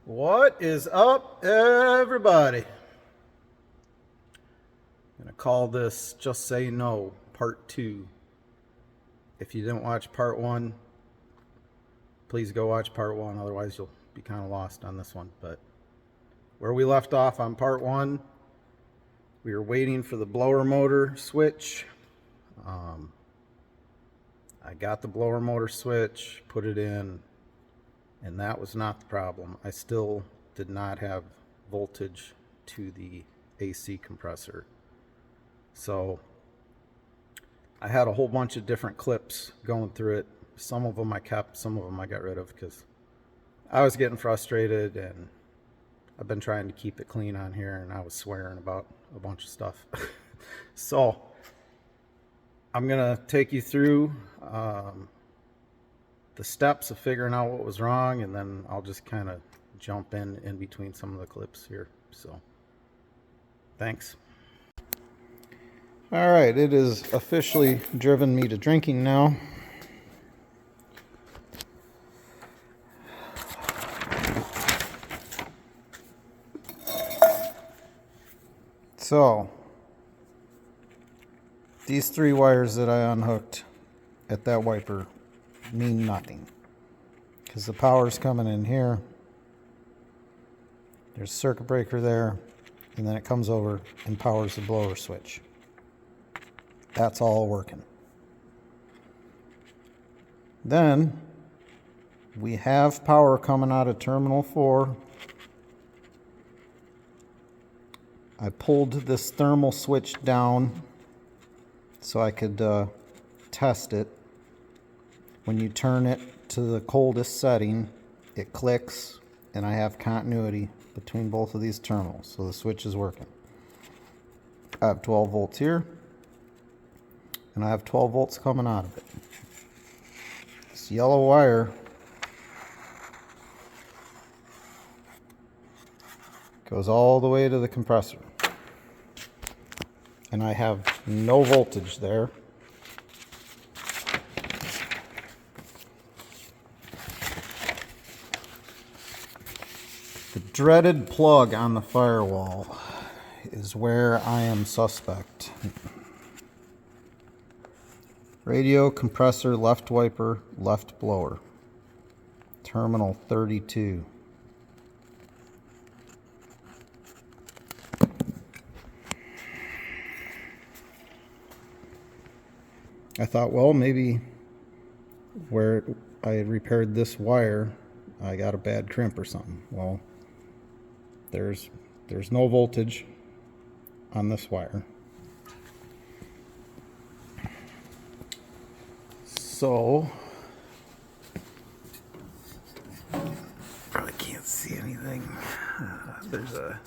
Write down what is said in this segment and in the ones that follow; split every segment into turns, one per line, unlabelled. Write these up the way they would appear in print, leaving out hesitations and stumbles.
What is up, everybody? I'm gonna call this Just Say No Part 2. If you didn't watch Part 1, please go watch Part 1, otherwise you'll be kind of lost on this one. But where we left off on Part 1, we were waiting for the blower motor switch. I got the blower motor switch, put it in, and that was not the problem. I still did not have voltage to the AC compressor. So I had a whole bunch of different clips going through it. Some of them I kept, some of them I got rid of because I was getting frustrated, and I've been trying to keep it clean on here, and I was swearing about a bunch of stuff. So I'm gonna take you through the steps of figuring out what was wrong, and then I'll just kind of jump in between some of the clips here. So thanks. All right, it is officially driven me to drinking now. So these three wires that I unhooked at that wiper mean nothing, because the power's coming in here, there's a circuit breaker there, and then it comes over and powers the blower switch. That's all working. Then we have power coming out of terminal 4. I pulled this thermal switch down so I could test it. When you turn it to the coldest setting, it clicks, and I have continuity between both of these terminals, so the switch is working. I have 12 volts here, and I have 12 volts coming out of it. This yellow wire goes all the way to the compressor, and I have no voltage there. The dreaded plug on the firewall is where I am suspect. Radio compressor, left wiper, left blower. Terminal 32. I thought, well, maybe where I had repaired this wire, I got a bad crimp or something. Well, there's no voltage on this wire. So probably can't see anything. There's a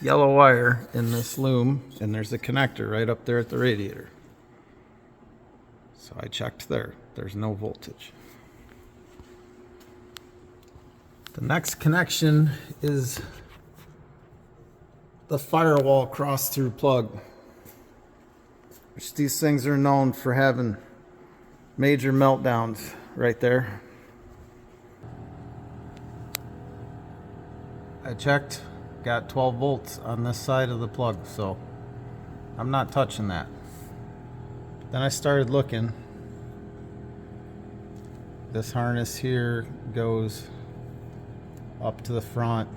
yellow wire in this loom, and there's a connector right up there at the radiator. So I checked there. There's no voltage. The next connection is the firewall cross-through plug, which these things are known for having major meltdowns right there. I checked, got 12 volts on this side of the plug, so I'm not touching that. Then I started looking. This harness here goes up to the front,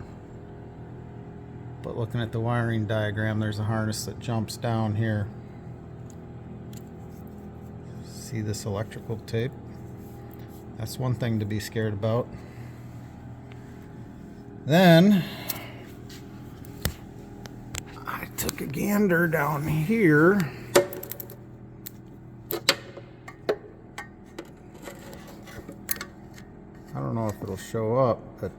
but looking at the wiring diagram, there's a harness that jumps down here. See this electrical tape? That's one thing to be scared about. Then I took a gander down here. I don't know if it'll show up, but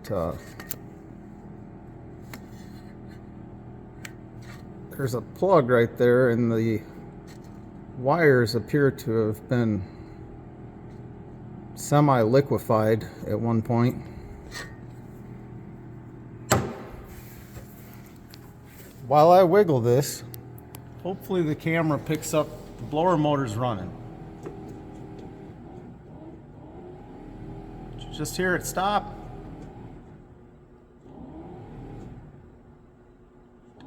there's a plug right there, and the wires appear to have been semi-liquefied at one point. While I wiggle this, hopefully the camera picks up the blower motor's running. Did you just hear it stop?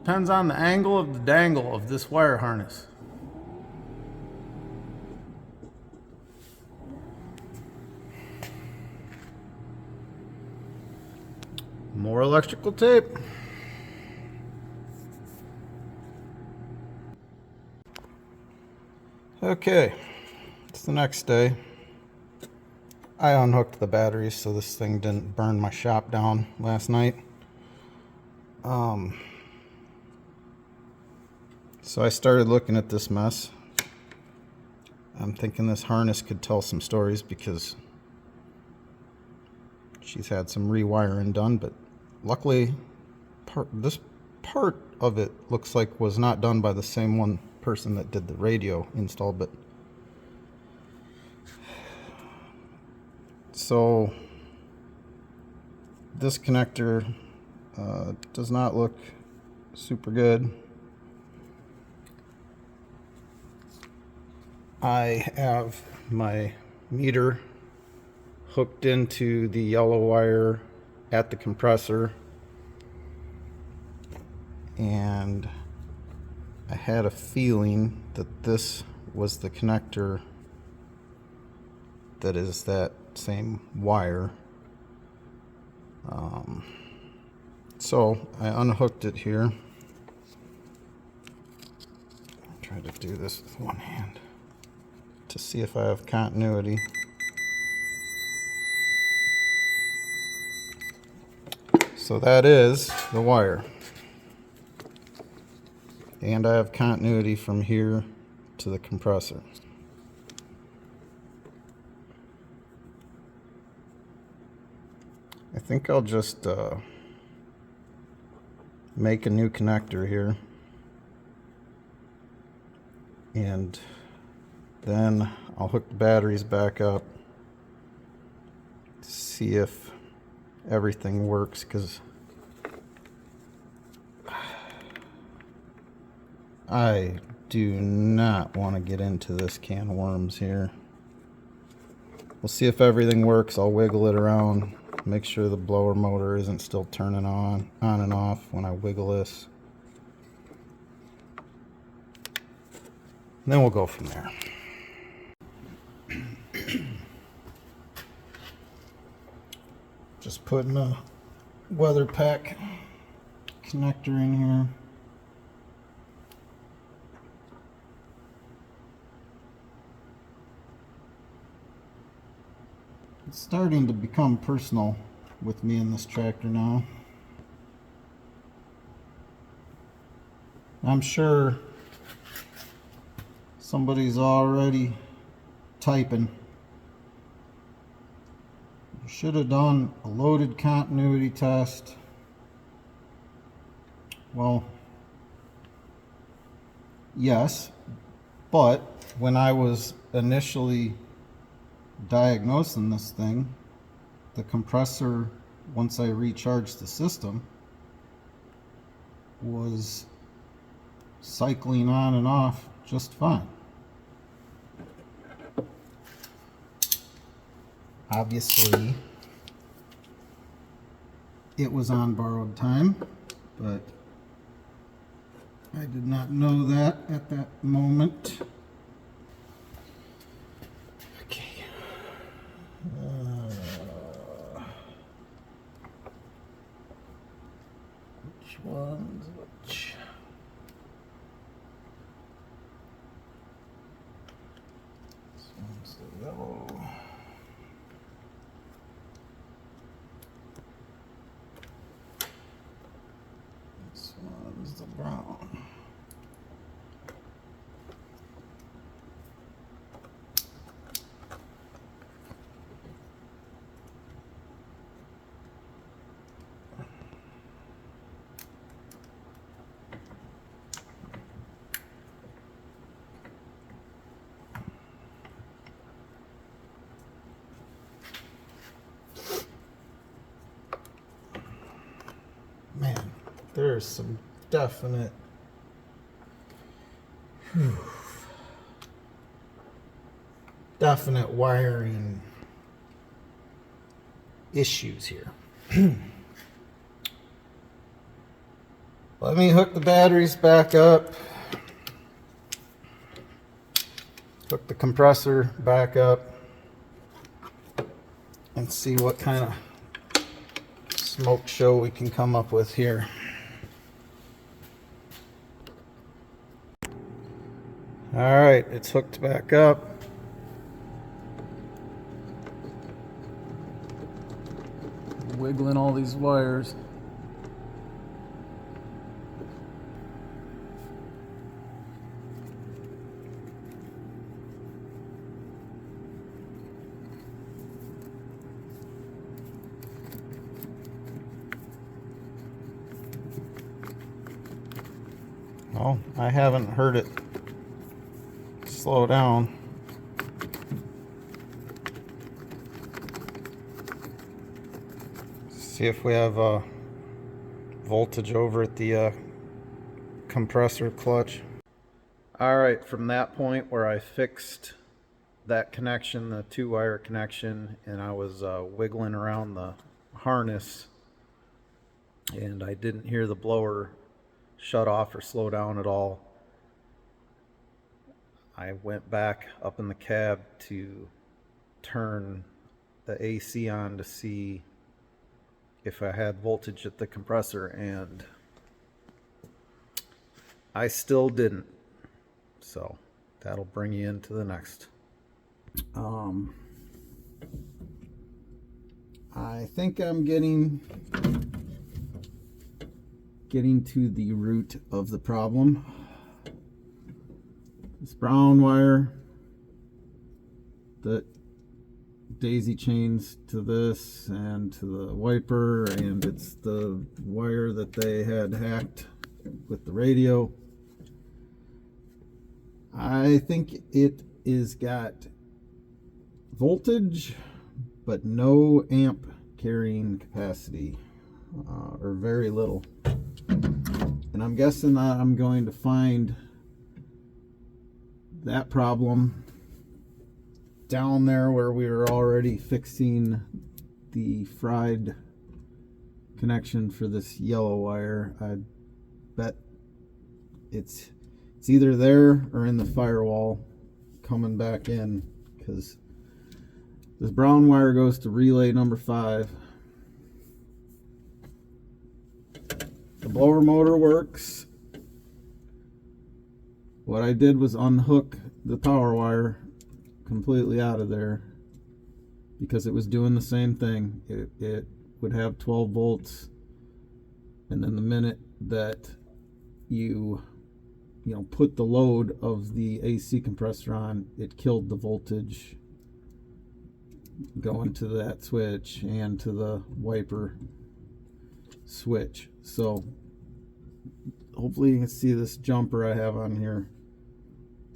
Depends on the angle of the dangle of this wire harness. More electrical tape. Okay, it's the next day. I unhooked the batteries so this thing didn't burn my shop down last night. So I started looking at this mess. I'm thinking this harness could tell some stories because she's had some rewiring done, but luckily this part of it looks like was not done by the same one person that did the radio install. But so this connector does not look super good. I have my meter hooked into the yellow wire at the compressor, and I had a feeling that this was the connector that is that same wire. So I unhooked it here. I'll try to do this with one hand to see if I have continuity. So that is the wire. And I have continuity from here to the compressor. I think I'll just make a new connector here, and then I'll hook the batteries back up, see if everything works, because I do not want to get into this can of worms here. We'll see if everything works. I'll wiggle it around, make sure the blower motor isn't still turning on and off when I wiggle this. And then we'll go from there. Just putting a weather pack connector in here. It's starting to become personal with me in this tractor now. I'm sure somebody's already typing. You should have done a loaded continuity test. Well, yes, but when I was initially diagnosing this thing, the compressor, once I recharged the system, was cycling on and off just fine. Obviously, it was on borrowed time, but I did not know that at that moment. Okay. Which one's which? This one's the yellow. This one's the brown. Man, there's some definite wiring issues here. Let me hook the batteries back up. Hook the compressor back up and see what kind of smoke show we can come up with here. All right, it's hooked back up. Wiggling all these wires. Oh, I haven't heard it slow down. See if we have voltage over at the compressor clutch. All right, from that point where I fixed that connection, the 2-wire connection, and I was wiggling around the harness, and I didn't hear the blower shut off or slow down at all. I went back up in the cab to turn the AC on to see if I had voltage at the compressor, and I still didn't. So that'll bring you into the next. I think I'm getting to the root of the problem. This brown wire that daisy chains to this and to the wiper, and it's the wire that they had hacked with the radio. I think it is got voltage but no amp carrying capacity, or very little. And I'm guessing that I'm going to find that problem down there where we were already fixing the fried connection for this yellow wire. I bet it's either there or in the firewall coming back in, because this brown wire goes to relay number 5. The blower motor works. What I did was unhook the power wire completely out of there because it was doing the same thing. It would have 12 volts, and then the minute that you put the load of the AC compressor on, it killed the voltage going to that switch and to the wiper switch. So hopefully you can see this jumper I have on here.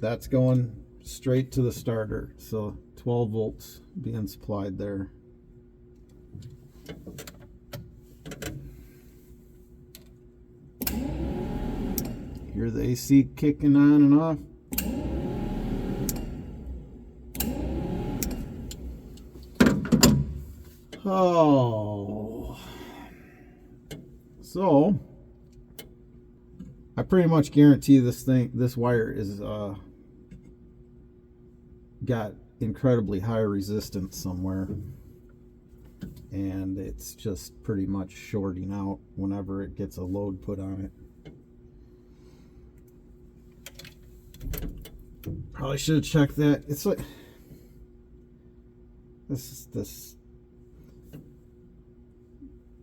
That's going straight to the starter. So 12 volts being supplied there. Hear the AC kicking on and off. Oh, so I pretty much guarantee this wire is got incredibly high resistance somewhere, and it's just pretty much shorting out whenever it gets a load put on it. Probably should have checked that. It's like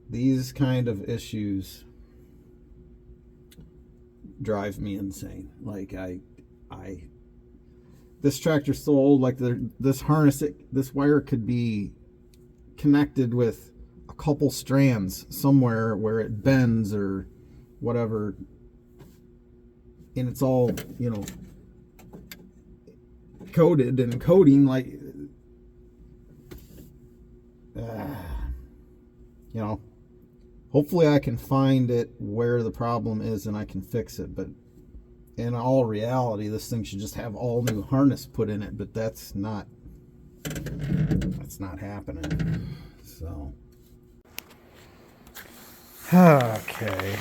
these kind of issues drive me insane. Like this tractor's so old, like this harness, this wire could be connected with a couple strands somewhere where it bends or whatever, and it's all, coated and coating, like, hopefully I can find it where the problem is and I can fix it. But in all reality, this thing should just have all new harness put in it, but that's not happening. So okay,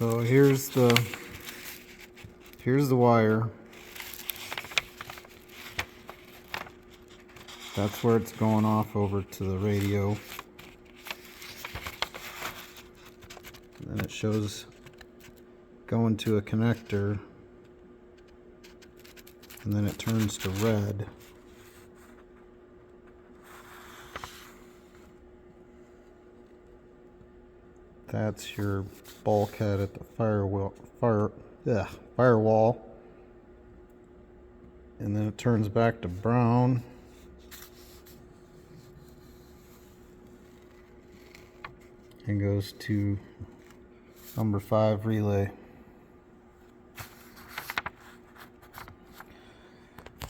So here's the wire. That's where it's going off over to the radio. And then it shows going to a connector, and then it turns to red. That's your bulkhead at the firewall, and then it turns back to brown. And goes to number 5 relay.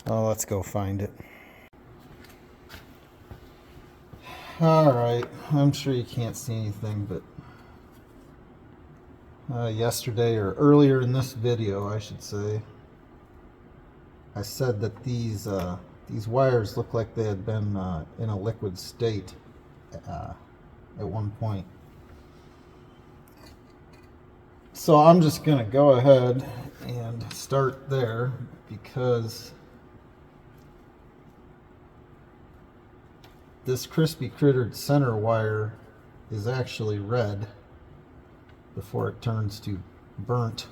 Oh, let's go find it. Alright, I'm sure you can't see anything, but yesterday, or earlier in this video I should say, I said that these wires look like they had been in a liquid state at one point. So I'm just going to go ahead and start there, because this crispy crittered center wire is actually red before it turns to burnt.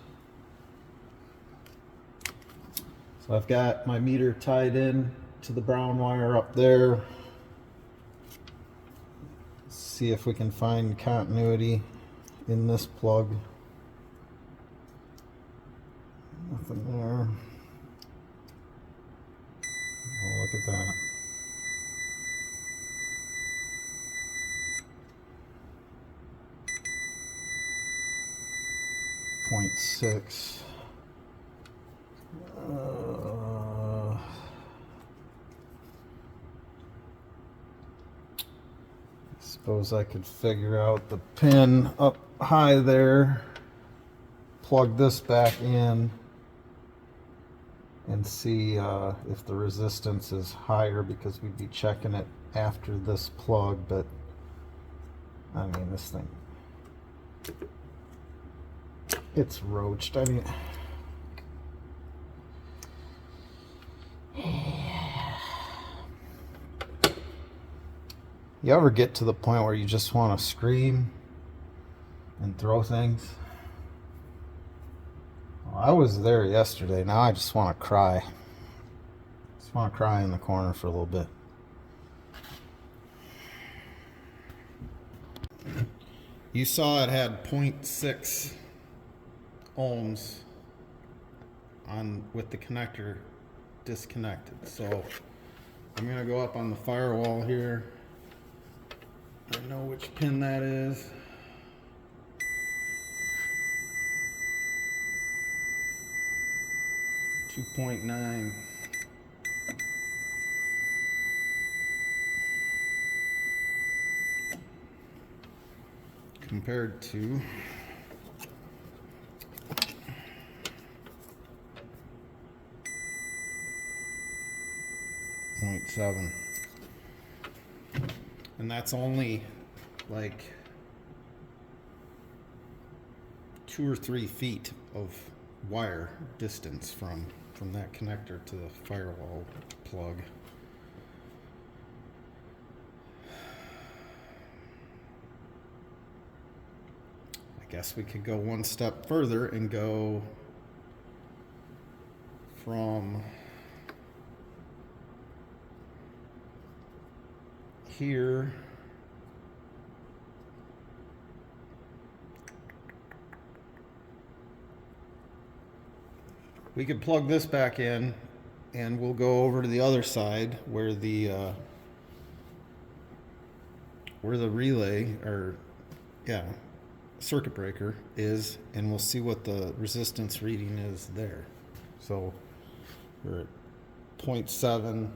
So I've got my meter tied in to the brown wire up there. Let's see if we can find continuity in this plug. Nothing there. Oh, look at that. .6. Suppose I could figure out the pin up high there, plug this back in, and see if the resistance is higher, because we'd be checking it after this plug. But I mean, this thing, it's roached. I mean, you ever get to the point where you just want to scream and throw things? Well, I was there yesterday. Now I just want to cry. Just want to cry in the corner for a little bit. You saw it had 0.6 ohms on with the connector disconnected. So I'm going to go up on the firewall here. I know which pin that is. .9. Compared to .7. And that's only like 2 or 3 feet of wire distance from that connector to the firewall plug. I guess we could go one step further and go from here we could plug this back in, and we'll go over to the other side where the relay, or circuit breaker is, and we'll see what the resistance reading is there. So we're at 0.7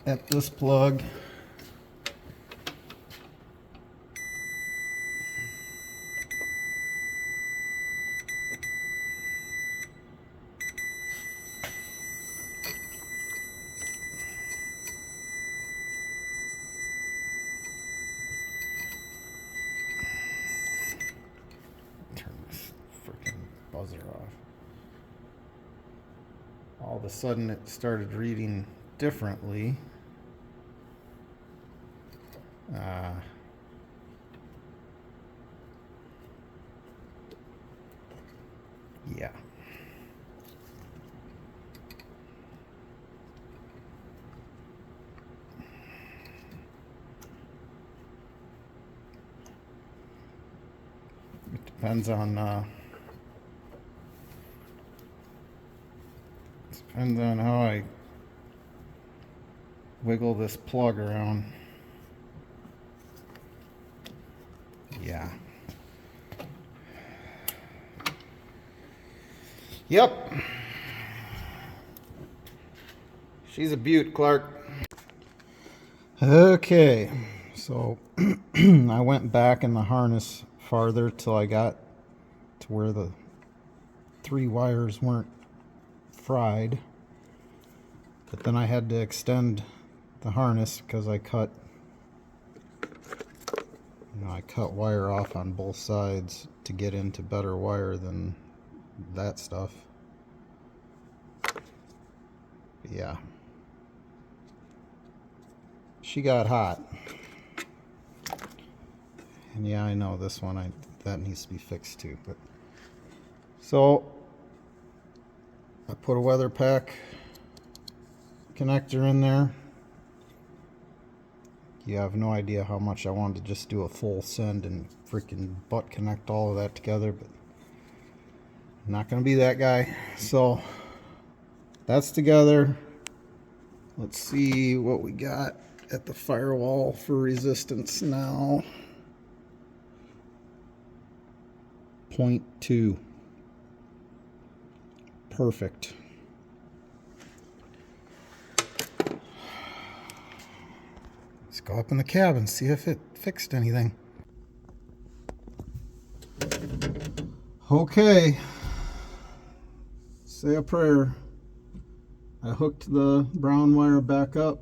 at this plug. of a sudden it started reading differently. Yeah. It depends on how I wiggle this plug around. Yeah. Yep. She's a beaut, Clark. Okay, so I went back in the harness farther till I got to where the 3 wires weren't fried. But then I had to extend the harness because I cut wire off on both sides to get into better wire than that stuff. But yeah. She got hot. And yeah, I know this one that needs to be fixed too. But so I put a weather pack connector in there. You have no idea how much I wanted to just do a full send and freaking butt connect all of that together, but I'm not going to be that guy. So that's together. Let's see what we got at the Firewall for resistance now. 0.2. Perfect. Let's go up in the cabin, see if it fixed anything. Okay. Say a prayer. I hooked the brown wire back up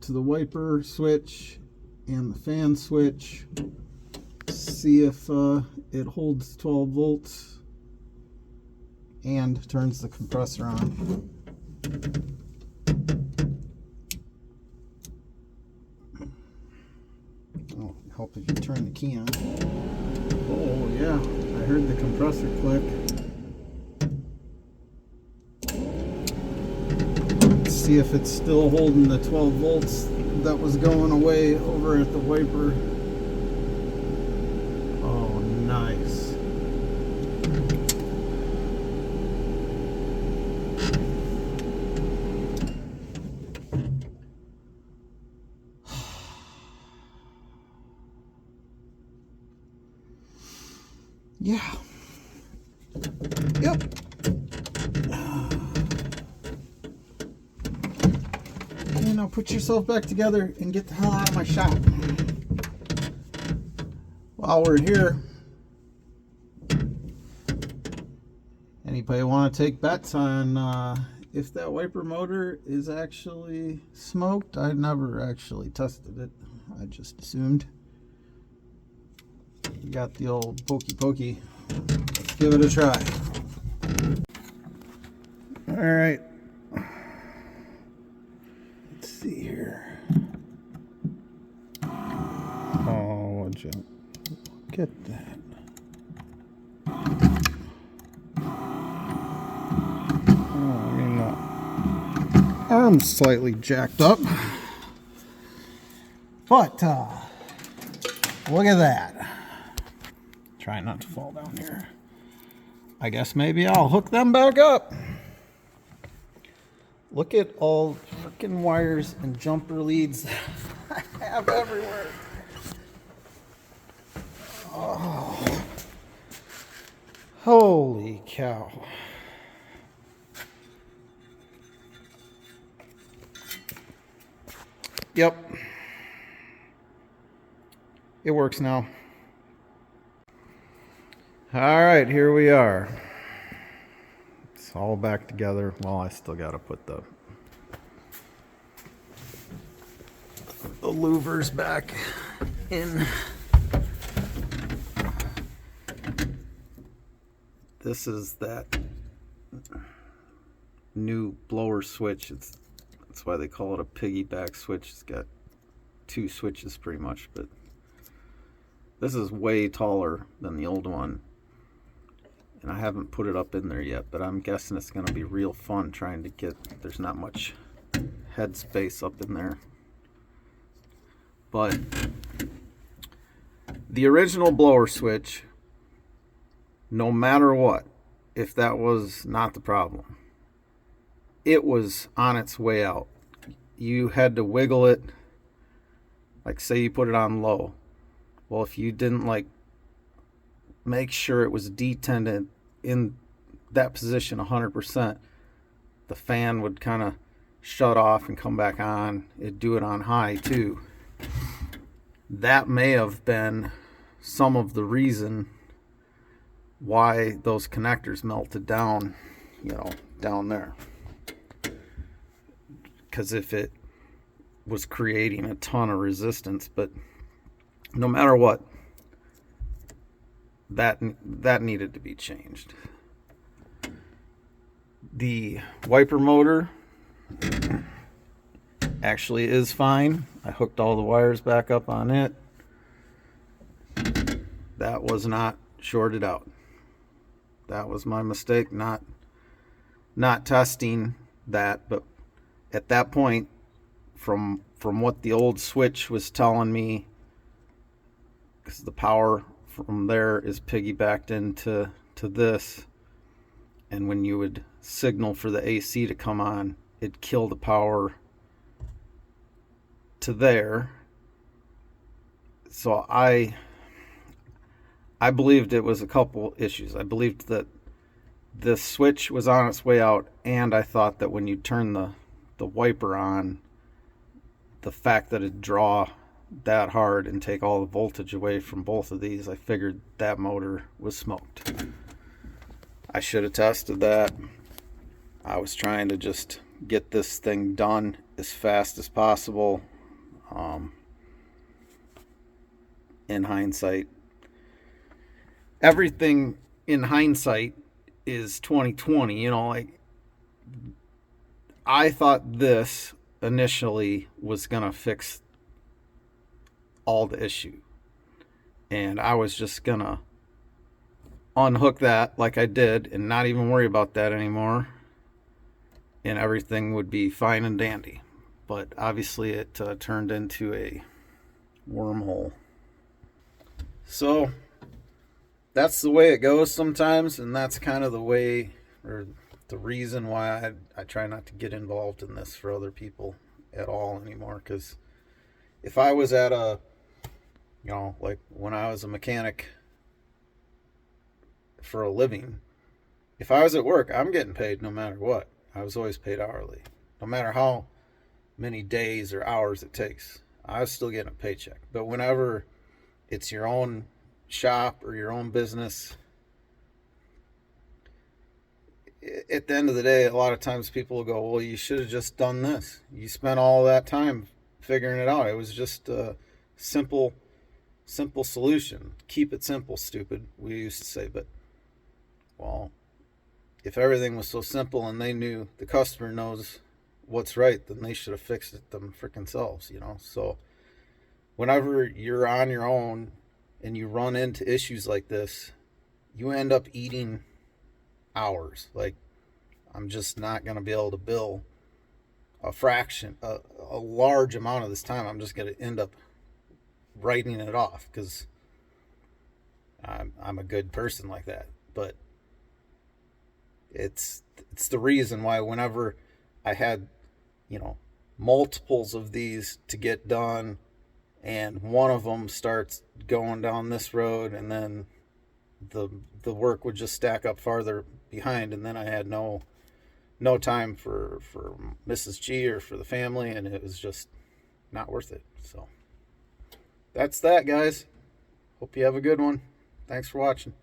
to the wiper switch and the fan switch. See if it holds 12 volts and turns the compressor on. Oh, help if you turn the key on. Oh yeah, I heard the compressor click. Let's see if it's still holding the 12 volts that was going away over at the wiper. Oh, nice. Yeah. Yep. Okay, now put yourself back together and get the hell out of my shop. While we're here, anybody want to take bets on if that wiper motor is actually smoked? I never actually tested it. I just assumed. Got the old pokey. Let's give it a try. All right. Let's see here. Oh, would you get that? Oh, I mean, the arm's slightly jacked up, but look at that. Try not to fall down here. I guess maybe I'll hook them back up. Look at all freaking wires and jumper leads I have everywhere. Oh. Holy cow. Yep. It works now. All right, here we are. It's all back together. Well, I still got to put the louvers back in. This is that new blower switch. That's why they call it a piggyback switch. It's got 2 switches pretty much, but this is way taller than the old one. And I haven't put it up in there yet, but I'm guessing it's going to be real fun trying to get, there's not much head space up in there. But the original blower switch, no matter what, if that was not the problem, it was on its way out. You had to wiggle it, like say you put it on low. Well, if you didn't like make sure it was detented in that position 100%, the fan would kind of shut off and come back on. It'd do it on high too. That may have been some of the reason why those connectors melted down, down there. Because if it was creating a ton of resistance, but no matter what, that needed to be changed. The wiper motor actually is fine. I hooked all the wires back up on it. That was not shorted out. That was my mistake, not testing that. But at that point, from what the old switch was telling me, because the power from there is piggybacked into this, and when you would signal for the AC to come on, it'd kill the power to there. So I believed it was a couple issues. I believed that the switch was on its way out, and I thought that when you turn the wiper on, the fact that it'd draw that hard and take all the voltage away from both of these, I figured that motor was smoked. I should have tested that. I was trying to just get this thing done as fast as possible. In hindsight, everything in hindsight is 2020. Like, I thought this initially was gonna fix all the issue, and I was just gonna unhook that like I did and not even worry about that anymore, and everything would be fine and dandy. But obviously it turned into a wormhole. So that's the way it goes sometimes, and that's kind of the way, or the reason why I try not to get involved in this for other people at all anymore. Because if I was at a, like when I was a mechanic for a living, if I was at work, I'm getting paid no matter what. I was always paid hourly. No matter how many days or hours it takes, I was still getting a paycheck. But whenever it's your own shop or your own business, at the end of the day, a lot of times people will go, well, you should have just done this. You spent all that time figuring it out. It was just a simple solution. Keep it simple, stupid, we used to say. But, well, if everything was so simple and they knew, the customer knows what's right, then they should have fixed it them freaking selves, So whenever you're on your own and you run into issues like this, you end up eating hours. Like, I'm just not going to be able to bill a fraction, a large amount of this time. I'm just going to end up writing it off because I'm a good person like that. But it's the reason why whenever I had, multiples of these to get done, and one of them starts going down this road, and then the work would just stack up farther behind, and then I had no time for Mrs. G or for the family, and it was just not worth it. So that's that, guys. Hope you have a good one. Thanks for watching.